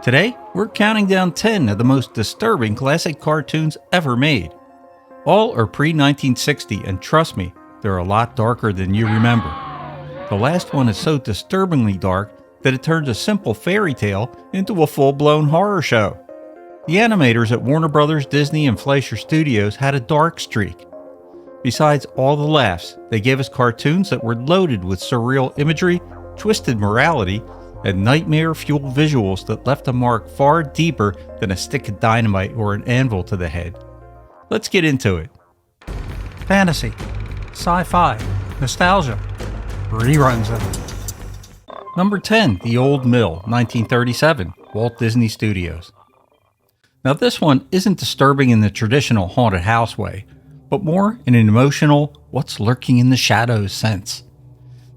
Today, we're counting down 10 of the most disturbing classic cartoons ever made. All are pre-1960, and trust me, they're a lot darker than you remember. The last one is so disturbingly dark that it turns a simple fairy tale into a full-blown horror show. The animators at Warner Brothers, Disney, and Fleischer Studios had a dark streak. Besides all the laughs, they gave us cartoons that were loaded with surreal imagery, twisted morality, and nightmare-fueled visuals that left a mark far deeper than a stick of dynamite or an anvil to the head. Let's get into it. Fantasy, sci-fi, nostalgia, reruns of it. Number 10, The Old Mill, 1937, Walt Disney Studios. Now this one isn't disturbing in the traditional haunted house way, but more in an emotional, what's lurking in the shadows sense.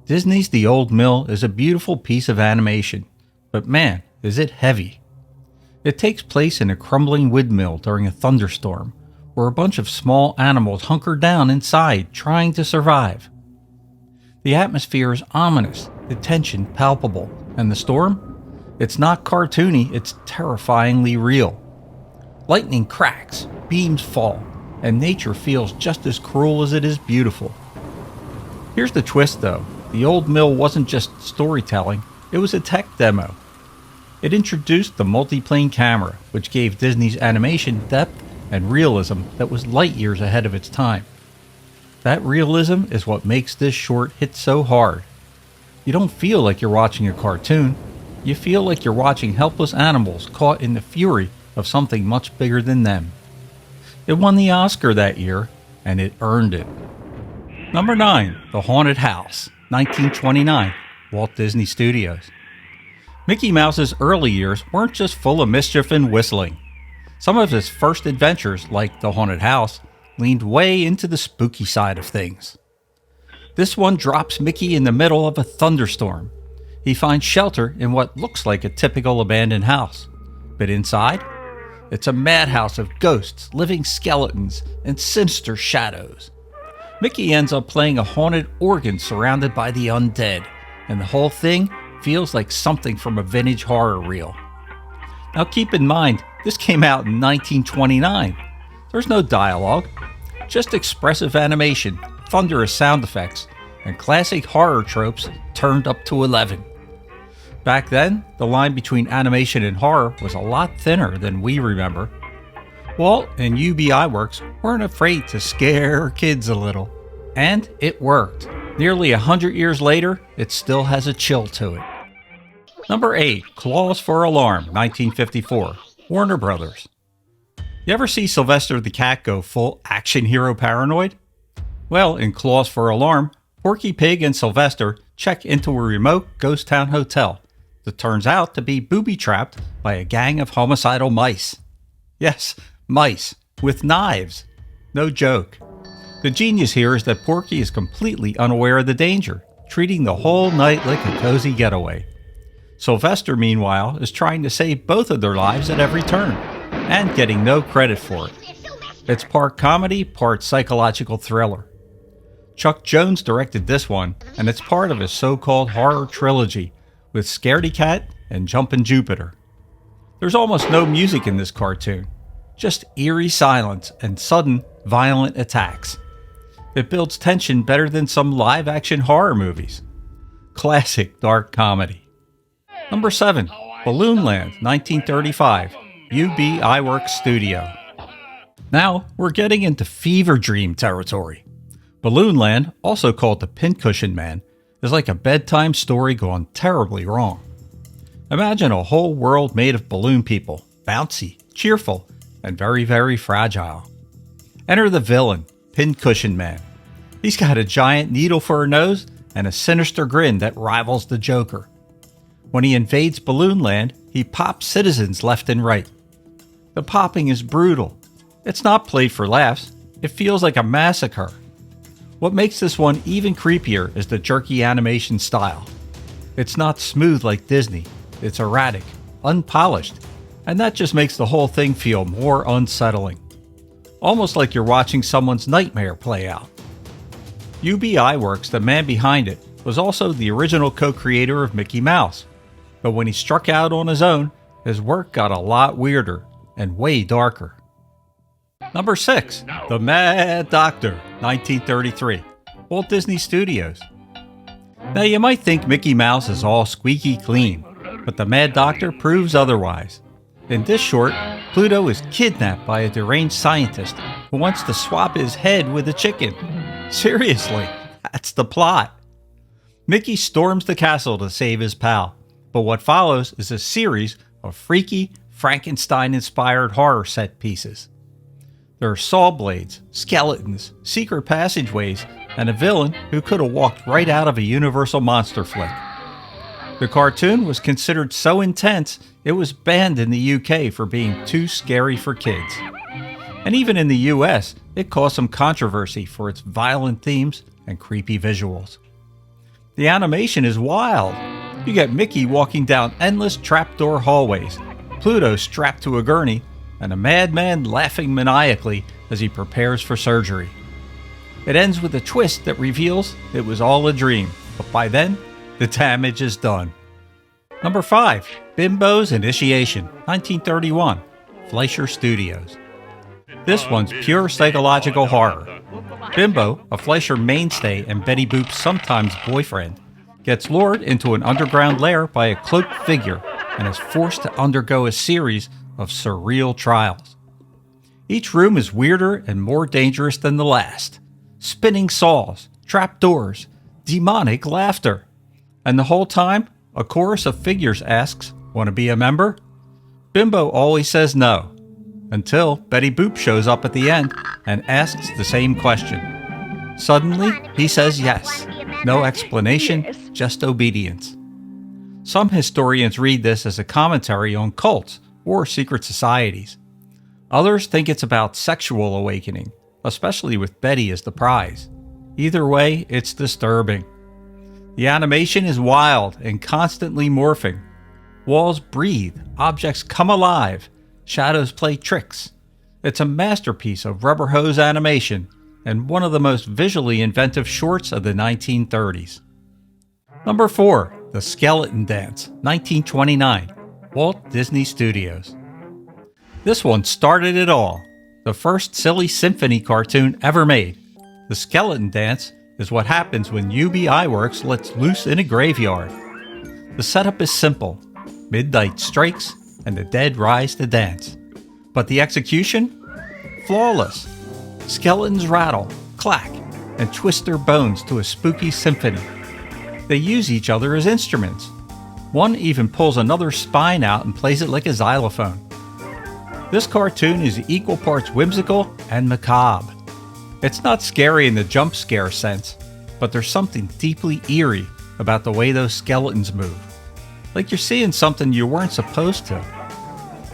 Disney's The Old Mill is a beautiful piece of animation, but man, is it heavy. It takes place in a crumbling wood mill during a thunderstorm, where a bunch of small animals hunker down inside trying to survive. The atmosphere is ominous, the tension palpable, and the storm? It's not cartoony, it's terrifyingly real. Lightning cracks, beams fall, and nature feels just as cruel as it is beautiful. Here's the twist though. The Old Mill wasn't just storytelling, it was a tech demo. It introduced the multiplane camera, which gave Disney's animation depth and realism that was light years ahead of its time. That realism is what makes this short hit so hard. You don't feel like you're watching a cartoon, you feel like you're watching helpless animals caught in the fury of something much bigger than them. It won the Oscar that year, and it earned it. Number 9, The Haunted House, 1929, Walt Disney Studios. Mickey Mouse's early years weren't just full of mischief and whistling. Some of his first adventures, like The Haunted House, leaned way into the spooky side of things. This one drops Mickey in the middle of a thunderstorm. He finds shelter in what looks like a typical abandoned house. But inside, it's a madhouse of ghosts, living skeletons, and sinister shadows. Mickey ends up playing a haunted organ surrounded by the undead, and the whole thing feels like something from a vintage horror reel. Now keep in mind, this came out in 1929. There's no dialogue, just expressive animation, thunderous sound effects, and classic horror tropes turned up to 11. Back then, the line between animation and horror was a lot thinner than we remember. Walt and UBI Works weren't afraid to scare kids a little. And it worked. Nearly 100 years later, it still has a chill to it. Number 8, Claws for Alarm, 1954, Warner Brothers. You ever see Sylvester the Cat go full action hero paranoid? Well, in Claws for Alarm, Porky Pig and Sylvester check into a remote ghost town hotel that turns out to be booby-trapped by a gang of homicidal mice. Yes, mice, with knives. No joke. The genius here is that Porky is completely unaware of the danger, treating the whole night like a cozy getaway. Sylvester, meanwhile, is trying to save both of their lives at every turn, and getting no credit for it. It's part comedy, part psychological thriller. Chuck Jones directed this one, and it's part of his so-called horror trilogy, with Scaredy Cat and Jumpin' Jupiter. There's almost no music in this cartoon, just eerie silence and sudden, violent attacks. It builds tension better than some live-action horror movies. Classic dark comedy. Number 7, Balloon Land, 1935, UBI Works Studio. Now, we're getting into fever dream territory. Balloon Land, also called The Pincushion Man, is like a bedtime story gone terribly wrong. Imagine a whole world made of balloon people, bouncy, cheerful, and very, very fragile. Enter the villain, Pincushion Man. He's got a giant needle for a nose and a sinister grin that rivals the Joker. When he invades Balloon Land, he pops citizens left and right. The popping is brutal. It's not played for laughs. It feels like a massacre. What makes this one even creepier is the jerky animation style. It's not smooth like Disney. It's erratic, unpolished, and that just makes the whole thing feel more unsettling. Almost like you're watching someone's nightmare play out. UBI Works, the man behind it, was also the original co-creator of Mickey Mouse. But when he struck out on his own, his work got a lot weirder and way darker. Number 6. The Mad Doctor, 1933, Walt Disney Studios. Now you might think Mickey Mouse is all squeaky clean, but the Mad Doctor proves otherwise. In this short, Pluto is kidnapped by a deranged scientist who wants to swap his head with a chicken. Seriously, that's the plot. Mickey storms the castle to save his pal, but what follows is a series of freaky, Frankenstein-inspired horror set pieces. There are saw blades, skeletons, secret passageways, and a villain who could have walked right out of a Universal monster flick. The cartoon was considered so intense it was banned in the UK for being too scary for kids. And even in the US, it caused some controversy for its violent themes and creepy visuals. The animation is wild. You get Mickey walking down endless trapdoor hallways, Pluto strapped to a gurney, and a madman laughing maniacally as he prepares for surgery. It ends with a twist that reveals it was all a dream, but by then, the damage is done. Number 5. Bimbos Initiation, 1931, Fleischer Studios. This one's pure psychological horror. Bimbo, a Fleischer mainstay and Betty Boop's sometimes boyfriend, gets lured into an underground lair by a cloaked figure and is forced to undergo a series of surreal trials. Each room is weirder and more dangerous than the last. Spinning saws, trapdoors, demonic laughter. And the whole time, a chorus of figures asks, "Want to be a member?" Bimbo always says no, until Betty Boop shows up at the end and asks the same question. Suddenly, he says yes. No explanation, just obedience. Some historians read this as a commentary on cults or secret societies. Others think it's about sexual awakening, especially with Betty as the prize. Either way, it's disturbing. The animation is wild and constantly morphing. Walls breathe, objects come alive, shadows play tricks. It's a masterpiece of rubber hose animation and one of the most visually inventive shorts of the 1930s. Number 4. The Skeleton Dance, 1929, Walt Disney Studios. This one started it all. The first silly symphony cartoon ever made. The Skeleton Dance is what happens when UBI Works lets loose in a graveyard. The setup is simple. Midnight strikes and the dead rise to dance. But the execution? Flawless. Skeletons rattle, clack, and twist their bones to a spooky symphony. They use each other as instruments. One even pulls another's spine out and plays it like a xylophone. This cartoon is equal parts whimsical and macabre. It's not scary in the jump scare sense, but there's something deeply eerie about the way those skeletons move. Like you're seeing something you weren't supposed to.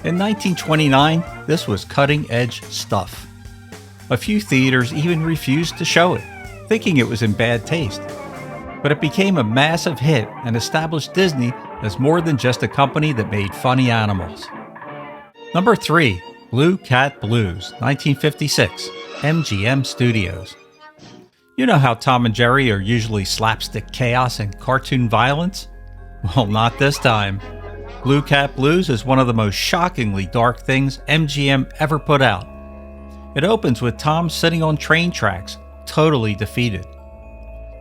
In 1929, this was cutting-edge stuff. A few theaters even refused to show it, thinking it was in bad taste. But it became a massive hit and established Disney as more than just a company that made funny animals. Number 3. Blue Cat Blues, 1956, MGM Studios. You know how Tom and Jerry are usually slapstick chaos and cartoon violence? Well, not this time. Blue Cat Blues is one of the most shockingly dark things MGM ever put out. It opens with Tom sitting on train tracks, totally defeated.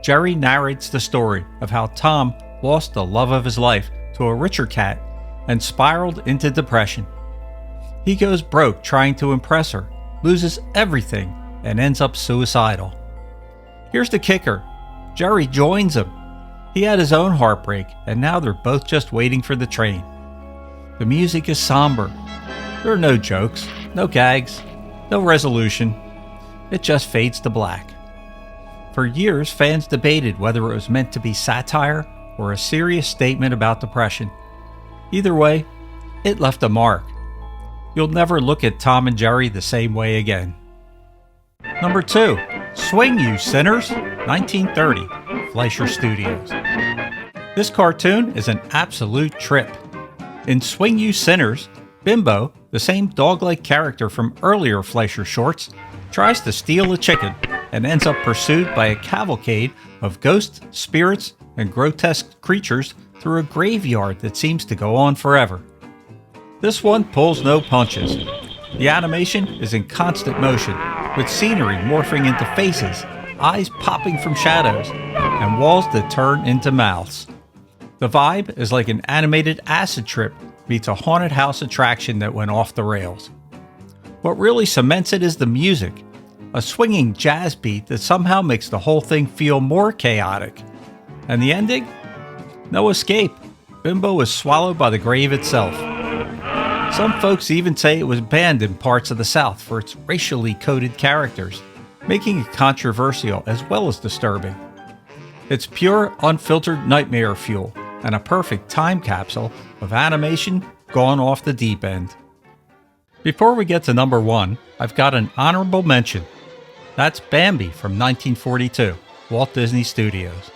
Jerry narrates the story of how Tom lost the love of his life to a richer cat and spiraled into depression. He goes broke trying to impress her, loses everything, and ends up suicidal. Here's the kicker. Jerry joins him. He had his own heartbreak, and now they're both just waiting for the train. The music is somber. There are no jokes, no gags, no resolution. It just fades to black. For years, fans debated whether it was meant to be satire or a serious statement about depression. Either way, it left a mark. You'll never look at Tom and Jerry the same way again. Number 2. Swing You Sinners, 1930, Fleischer Studios. This cartoon is an absolute trip. In Swing You Sinners, Bimbo, the same dog-like character from earlier Fleischer shorts, tries to steal a chicken and ends up pursued by a cavalcade of ghosts, spirits, and grotesque creatures through a graveyard that seems to go on forever. This one pulls no punches. The animation is in constant motion, with scenery morphing into faces, eyes popping from shadows, and walls that turn into mouths. The vibe is like an animated acid trip meets a haunted house attraction that went off the rails. What really cements it is the music, a swinging jazz beat that somehow makes the whole thing feel more chaotic. And the ending? No escape. Bimbo is swallowed by the grave itself. Some folks even say it was banned in parts of the South for its racially coded characters, making it controversial as well as disturbing. It's pure, unfiltered nightmare fuel, and a perfect time capsule of animation gone off the deep end. Before we get to number 1, I've got an honorable mention. That's Bambi from 1942, Walt Disney Studios.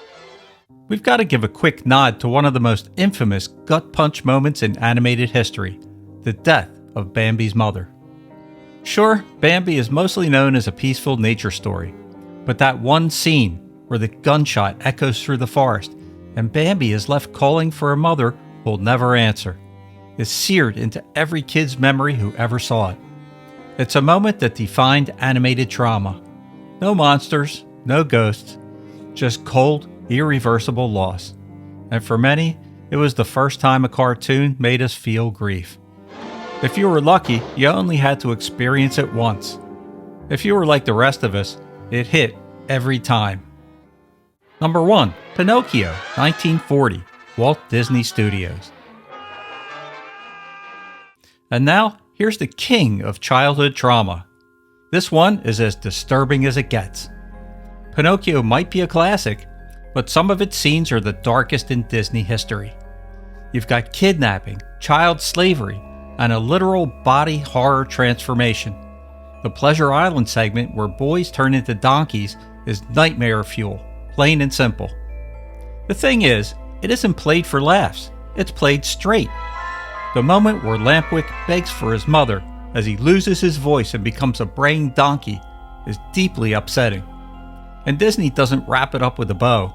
We've got to give a quick nod to one of the most infamous gut punch moments in animated history, the death of Bambi's mother. Sure, Bambi is mostly known as a peaceful nature story, but that one scene where the gunshot echoes through the forest and Bambi is left calling for a mother who'll never answer is seared into every kid's memory who ever saw it. It's a moment that defined animated trauma. No monsters, no ghosts, just cold, irreversible loss. And for many, it was the first time a cartoon made us feel grief. If you were lucky, you only had to experience it once. If you were like the rest of us, it hit every time. Number 1, Pinocchio, 1940, Walt Disney Studios. And now, here's the king of childhood trauma. This one is as disturbing as it gets. Pinocchio might be a classic, but some of its scenes are the darkest in Disney history. You've got kidnapping, child slavery, and a literal body horror transformation. The Pleasure Island segment where boys turn into donkeys is nightmare fuel, plain and simple. The thing is, it isn't played for laughs, it's played straight. The moment where Lampwick begs for his mother as he loses his voice and becomes a braying donkey is deeply upsetting. And Disney doesn't wrap it up with a bow.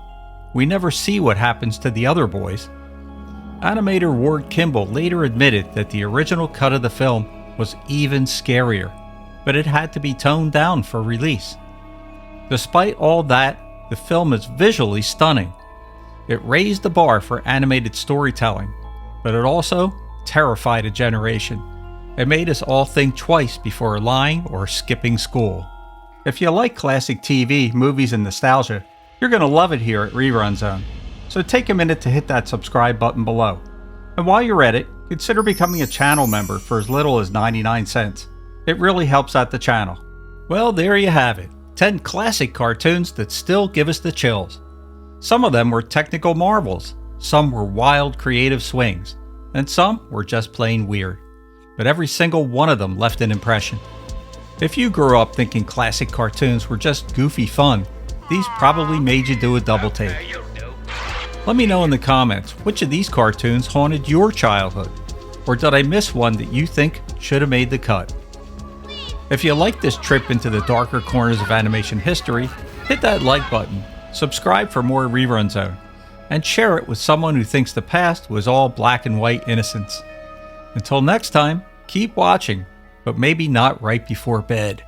We never see what happens to the other boys. Animator Ward Kimball later admitted that the original cut of the film was even scarier, but it had to be toned down for release. Despite all that, the film is visually stunning. It raised the bar for animated storytelling, but it also terrified a generation. It made us all think twice before lying or skipping school. If you like classic TV, movies, and nostalgia, you're going to love it here at Rerun Zone. So take a minute to hit that subscribe button below. And while you're at it, consider becoming a channel member for as little as 99 cents. It really helps out the channel. Well, there you have it. 10 classic cartoons that still give us the chills. Some of them were technical marvels, some were wild creative swings, and some were just plain weird. But every single one of them left an impression. If you grew up thinking classic cartoons were just goofy fun, these probably made you do a double take. Let me know in the comments which of these cartoons haunted your childhood, or did I miss one that you think should have made the cut? If you like this trip into the darker corners of animation history, hit that like button, subscribe for more Rerun Zone, and share it with someone who thinks the past was all black and white innocence. Until next time, keep watching, but maybe not right before bed.